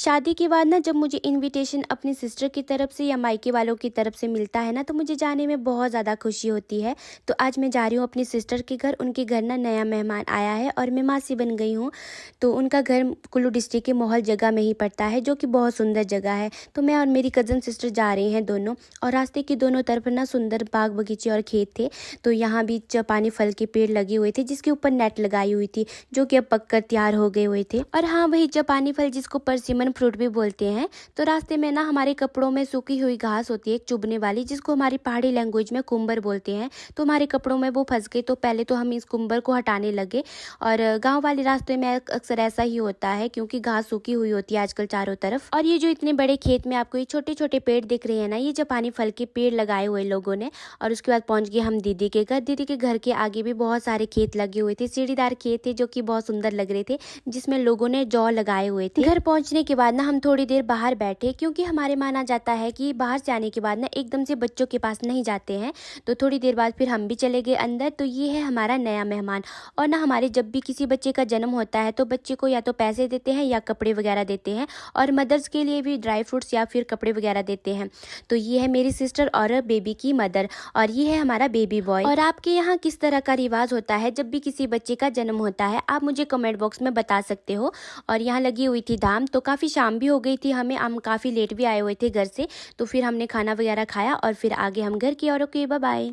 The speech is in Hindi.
शादी के बाद ना जब मुझे इनविटेशन अपनी सिस्टर की तरफ से या मायके वालों की तरफ से मिलता है ना, तो मुझे जाने में बहुत ज़्यादा खुशी होती है। तो आज मैं जा रही हूँ अपनी सिस्टर के घर। उनके घर ना नया मेहमान आया है और मैं मासी बन गई हूँ। तो उनका घर कुल्लू डिस्ट्रिक्ट के मोहल जगह में ही पड़ता है, जो कि बहुत सुंदर जगह है। तो मैं और मेरी कज़न सिस्टर जा रहे हैं दोनों, और रास्ते के दोनों तरफ ना सुंदर बाग बगीचे और खेत थे। तो यहाँ भी जापानी फल के पेड़ लगे हुए थे, जिसके ऊपर नेट लगाई हुई थी, जो कि अब पककर तैयार हो गए हुए थे। और हाँ, वही जापानी फल जिसको परसिमन फ्रूट भी बोलते हैं। तो रास्ते में ना हमारे कपड़ों में सूखी हुई घास होती है, एक चुभने वाली, जिसको हमारी पहाड़ी लैंग्वेज में कुंबर बोलते हैं। तो हमारे कपड़ों में वो फंस गई। तो पहले तो हम इस कुंबर को हटाने लगे। और गांव वाले रास्ते में अक्सर ऐसा ही होता है, क्योंकि घास सूखी हुई होती है आजकल चारों तरफ। और ये जो इतने बड़े खेत में आपको ये छोटे छोटे पेड़ दिख रहे हैं ना, ये जापानी फल के पेड़ लगाए हुए लोगों ने। और उसके बाद पहुंच गए हम दीदी के घर। दीदी के घर के आगे भी बहुत सारे खेत लगे हुए थे, सीढ़ीदार खेत थे, जो कि बहुत सुंदर लग रहे थे, जिसमें लोगों ने जौ लगाए हुए थे। घर पहुंचने के बाद ना हम थोड़ी देर बाहर बैठे, क्योंकि हमारे माना जाता है कि बाहर से आने के बाद ना एकदम से बच्चों के पास नहीं जाते हैं। तो थोड़ी देर बाद फिर हम भी चले गए अंदर। तो ये है हमारा नया मेहमान। और ना हमारे जब भी किसी बच्चे का जन्म होता है, तो बच्चे को या तो पैसे देते हैं या कपड़े वगैरह देते हैं, और मदर्स के लिए भी ड्राई फ्रूट्स या फिर कपड़े वगैरह देते हैं। तो ये है मेरी सिस्टर और बेबी की मदर, और ये है हमारा बेबी बॉय। और आपके यहाँ किस तरह का रिवाज होता है जब भी किसी बच्चे का जन्म होता है, आप मुझे कमेंट बॉक्स में बता सकते हो। और यहाँ लगी हुई थी धाम। तो काफ़ी शाम भी हो गई थी, हम काफ़ी लेट भी आए हुए थे घर से। तो फिर हमने खाना वगैरह खाया और फिर आगे हम घर की। और ओके, बाय बाय।